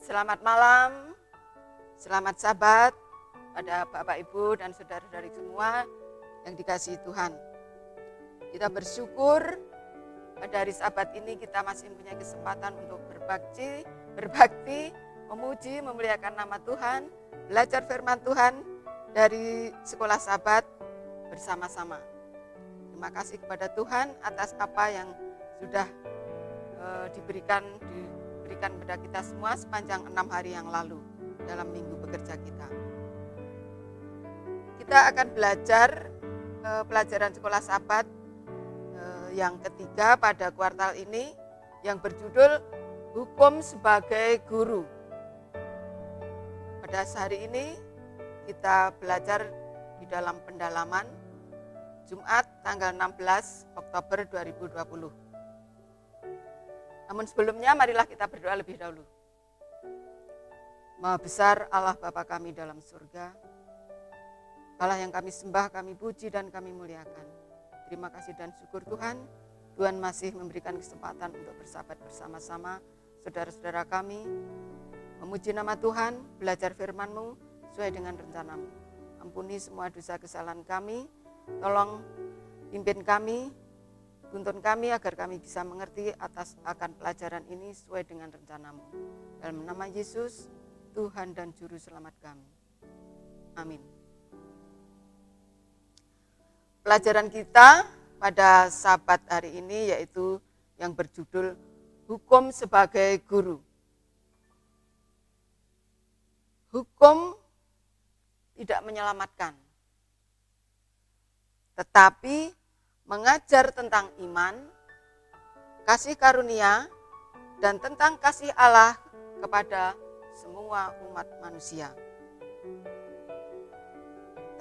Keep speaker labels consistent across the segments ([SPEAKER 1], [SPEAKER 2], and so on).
[SPEAKER 1] Selamat malam, selamat Sabat pada Bapak Ibu dan saudara-saudari semua yang dikasihi Tuhan. Kita bersyukur pada hari Sabat ini kita masih punya kesempatan untuk berbakti, memuji, memuliakan nama Tuhan, belajar firman Tuhan dari sekolah Sabat bersama-sama. Terima kasih kepada Tuhan atas apa yang sudah diberikan kepada kita semua sepanjang 6 hari yang lalu dalam minggu bekerja kita. Kita akan belajar pelajaran sekolah Sabat yang ketiga pada kuartal ini yang berjudul Hukum sebagai Guru. Pada hari ini kita belajar di dalam pendalaman Jumat tanggal 16 Oktober 2020. Namun sebelumnya marilah kita berdoa lebih dahulu. Maha besar Allah Bapa kami dalam surga, Allah yang kami sembah, kami puji dan kami muliakan. Terima kasih dan syukur Tuhan, Tuhan masih memberikan kesempatan untuk bersahabat bersama-sama saudara-saudara kami, memuji nama Tuhan, belajar firman-Mu sesuai dengan rencana-Mu. Ampuni semua dosa kesalahan kami, tolong pimpin kami, tuntun kami agar kami bisa mengerti akan pelajaran ini sesuai dengan rencana-Mu. Dalam nama Yesus, Tuhan dan Juru Selamat kami. Amin. Pelajaran kita pada Sabat hari ini yaitu yang berjudul Hukum sebagai Guru. Hukum tidak menyelamatkan, tetapi mengajar tentang iman, kasih karunia, dan tentang kasih Allah kepada semua umat manusia.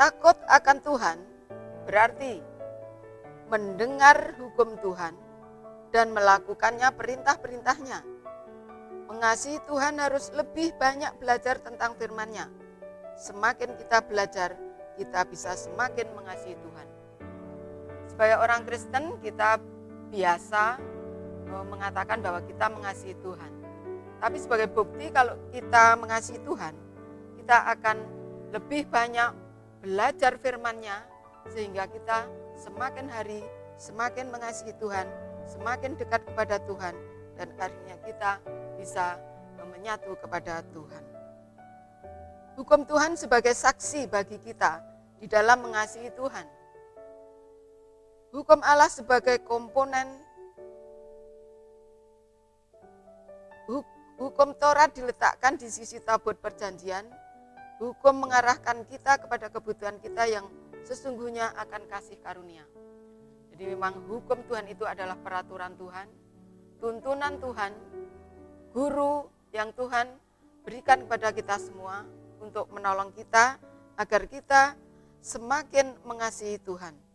[SPEAKER 1] Takut akan Tuhan berarti mendengar hukum Tuhan dan melakukannya perintah-perintahnya. Mengasihi Tuhan harus lebih banyak belajar tentang firman-Nya. Semakin kita belajar, kita bisa semakin mengasihi Tuhan. Sebagai orang Kristen, kita biasa mengatakan bahwa kita mengasihi Tuhan. Tapi sebagai bukti kalau kita mengasihi Tuhan, kita akan lebih banyak belajar firman-Nya, sehingga kita semakin hari semakin mengasihi Tuhan, semakin dekat kepada Tuhan, dan akhirnya kita bisa menyatu kepada Tuhan. Hukum Tuhan sebagai saksi bagi kita di dalam mengasihi Tuhan. Hukum Allah sebagai komponen, hukum Taurat diletakkan di sisi tabut perjanjian, hukum mengarahkan kita kepada kebutuhan kita yang sesungguhnya akan kasih karunia. Jadi memang hukum Tuhan itu adalah peraturan Tuhan, tuntunan Tuhan, guru yang Tuhan berikan kepada kita semua untuk menolong kita agar kita semakin mengasihi Tuhan.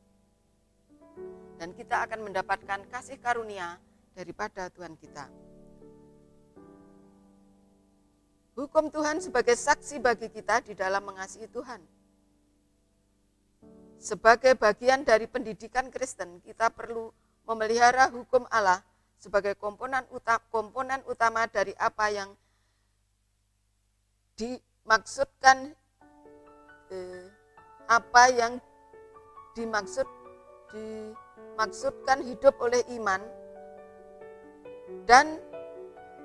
[SPEAKER 1] Dan kita akan mendapatkan kasih karunia daripada Tuhan kita. Hukum Tuhan sebagai saksi bagi kita di dalam mengasihi Tuhan. Sebagai bagian dari pendidikan Kristen, kita perlu memelihara hukum Allah sebagai komponen utama dari apa yang dimaksudkan, dimaksudkan hidup oleh iman dan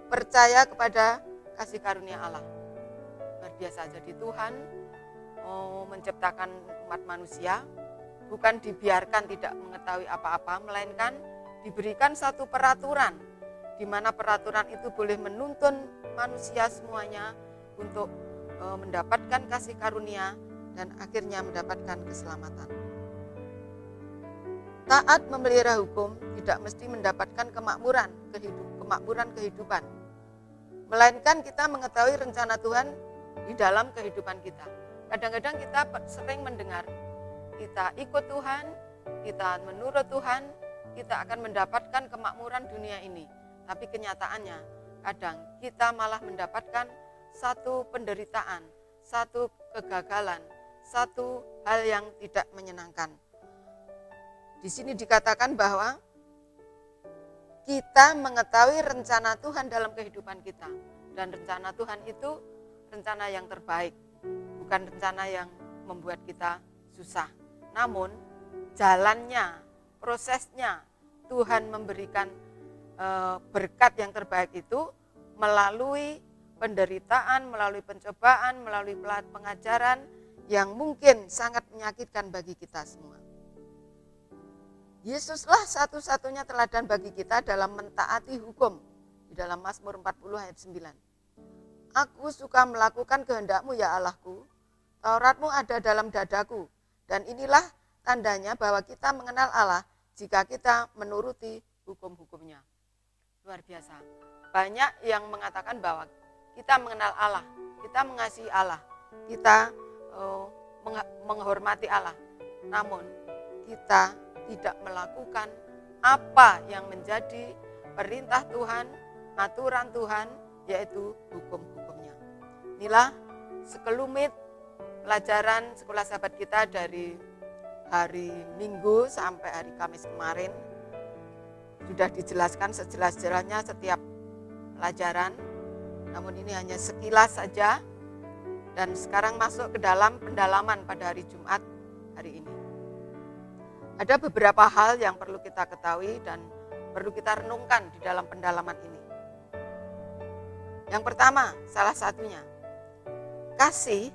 [SPEAKER 1] percaya kepada kasih karunia Allah. Luar biasa, jadi Tuhan menciptakan umat manusia bukan dibiarkan tidak mengetahui apa-apa, melainkan diberikan satu peraturan di mana peraturan itu boleh menuntun manusia semuanya untuk mendapatkan kasih karunia dan akhirnya mendapatkan keselamatan. Taat memelihara hukum tidak mesti mendapatkan kemakmuran kehidupan, melainkan kita mengetahui rencana Tuhan di dalam kehidupan kita. Kadang-kadang kita sering mendengar, kita ikut Tuhan, kita menurut Tuhan, kita akan mendapatkan kemakmuran dunia ini. Tapi kenyataannya, kadang kita malah mendapatkan satu penderitaan, satu kegagalan, satu hal yang tidak menyenangkan. Di sini dikatakan bahwa kita mengetahui rencana Tuhan dalam kehidupan kita. Dan rencana Tuhan itu rencana yang terbaik, bukan rencana yang membuat kita susah. Namun jalannya, prosesnya, Tuhan memberikan berkat yang terbaik itu melalui penderitaan, melalui pencobaan, melalui pengajaran yang mungkin sangat menyakitkan bagi kita semua. Yesuslah satu-satunya teladan bagi kita dalam mentaati hukum. Di dalam Mazmur 40 ayat 9. Aku suka melakukan kehendak-Mu ya Allahku, Taurat-Mu ada dalam dadaku, dan inilah tandanya bahwa kita mengenal Allah jika kita menuruti hukum-hukumnya. Luar biasa. Banyak yang mengatakan bahwa kita mengenal Allah, kita mengasihi Allah, kita menghormati Allah. Namun kita tidak melakukan apa yang menjadi perintah Tuhan, aturan Tuhan, yaitu hukum-hukumnya. Inilah sekelumit pelajaran sekolah sahabat kita dari hari Minggu sampai hari Kamis kemarin. Sudah dijelaskan sejelas-jelasnya setiap pelajaran, namun ini hanya sekilas saja. Dan sekarang masuk ke dalam pendalaman pada hari Jumat hari ini. Ada beberapa hal yang perlu kita ketahui dan perlu kita renungkan di dalam pendalaman ini. Yang pertama, salah satunya, kasih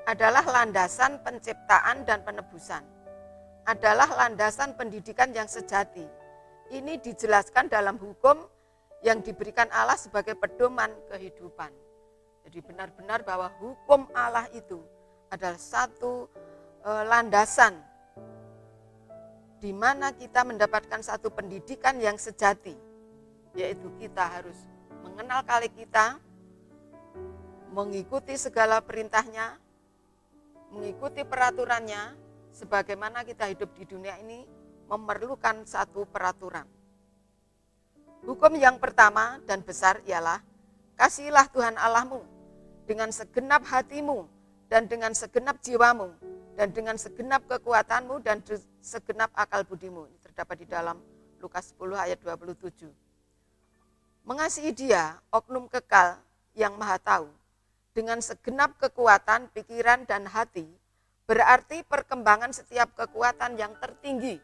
[SPEAKER 1] adalah landasan penciptaan dan penebusan. Adalah landasan pendidikan yang sejati. Ini dijelaskan dalam hukum yang diberikan Allah sebagai pedoman kehidupan. Jadi benar-benar bahwa hukum Allah itu adalah satu landasan di mana kita mendapatkan satu pendidikan yang sejati, yaitu kita harus mengenal kali kita, mengikuti segala perintahnya, mengikuti peraturannya, sebagaimana kita hidup di dunia ini memerlukan satu peraturan. Hukum yang pertama dan besar ialah kasihilah Tuhan Allahmu dengan segenap hatimu dan dengan segenap jiwamu dan dengan segenap kekuatanmu dan segenap akal budimu. Ini terdapat di dalam Lukas 10 ayat 27. Mengasihi Dia, oknum kekal yang maha tahu, dengan segenap kekuatan, pikiran dan hati, berarti perkembangan setiap kekuatan yang tertinggi.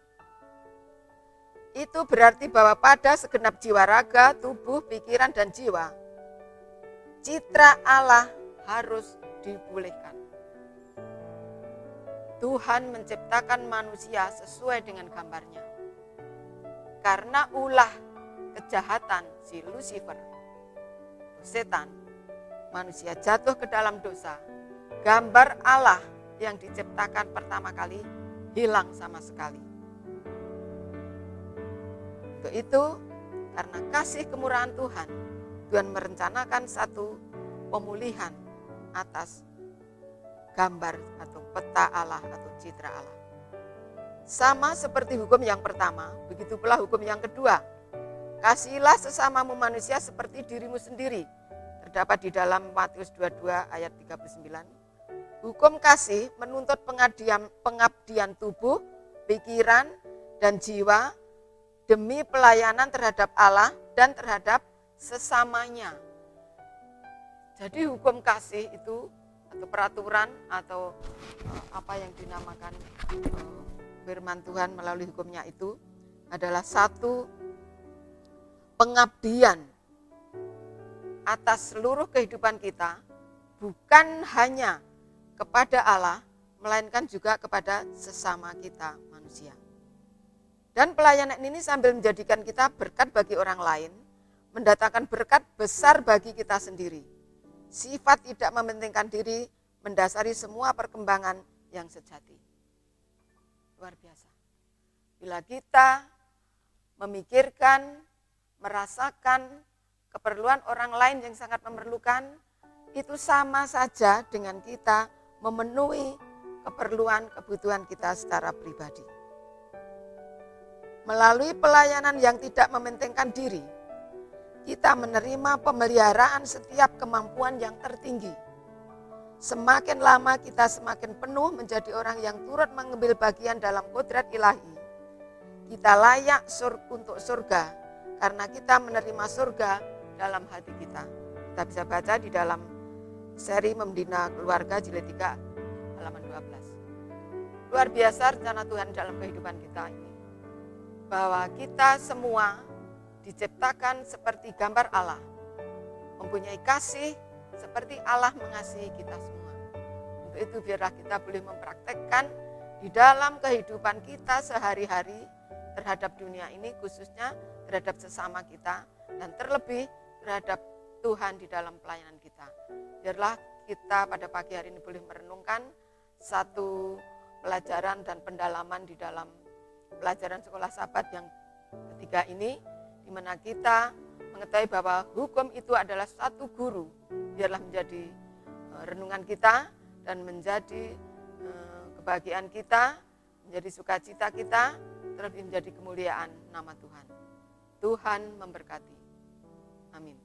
[SPEAKER 1] Itu berarti bahwa pada segenap jiwa raga, tubuh, pikiran, dan jiwa, citra Allah harus dipulihkan. Tuhan menciptakan manusia sesuai dengan gambarnya. Karena ulah kejahatan si Lucifer, setan, manusia jatuh ke dalam dosa. Gambar Allah yang diciptakan pertama kali hilang sama sekali. Untuk itu, karena kasih kemurahan Tuhan, Tuhan merencanakan satu pemulihan atas gambar atau peta Allah atau citra Allah. Sama seperti hukum yang pertama, begitu pula hukum yang kedua. Kasihilah sesamamu manusia seperti dirimu sendiri. Terdapat di dalam Matius 22 ayat 39. Hukum kasih menuntut pengabdian tubuh, pikiran, dan jiwa demi pelayanan terhadap Allah dan terhadap sesamanya. Jadi hukum kasih itu atau peraturan atau apa yang dinamakan firman Tuhan melalui hukumnya itu adalah satu pengabdian atas seluruh kehidupan kita, bukan hanya kepada Allah, melainkan juga kepada sesama kita manusia. Dan pelayanan ini sambil menjadikan kita berkat bagi orang lain, mendatangkan berkat besar bagi kita sendiri. Sifat tidak mementingkan diri mendasari semua perkembangan yang sejati. Luar biasa. Bila kita memikirkan, merasakan keperluan orang lain yang sangat memerlukan, itu sama saja dengan kita memenuhi keperluan, kebutuhan kita secara pribadi. Melalui pelayanan yang tidak mementingkan diri, kita menerima pemeliharaan setiap kemampuan yang tertinggi. Semakin lama kita semakin penuh menjadi orang yang turut mengambil bagian dalam kodrat ilahi. Kita layak untuk surga karena kita menerima surga dalam hati kita. Kita bisa baca di dalam seri Membina Keluarga jilid 3 halaman 12. Luar biasa rencana Tuhan dalam kehidupan kita ini. Bahwa kita semua diciptakan seperti gambar Allah. Mempunyai kasih seperti Allah mengasihi kita semua. Untuk itu biarlah kita boleh mempraktekkan di dalam kehidupan kita sehari-hari terhadap dunia ini, khususnya terhadap sesama kita, dan terlebih terhadap Tuhan di dalam pelayanan kita. Biarlah kita pada pagi hari ini boleh merenungkan satu pelajaran dan pendalaman di dalam pelajaran sekolah Sabat yang ketiga ini, di mana kita mengetahui bahwa hukum itu adalah satu guru. Biarlah menjadi renungan kita dan menjadi kebahagiaan kita, menjadi sukacita kita, terlebih menjadi kemuliaan nama Tuhan. Tuhan memberkati. Amin.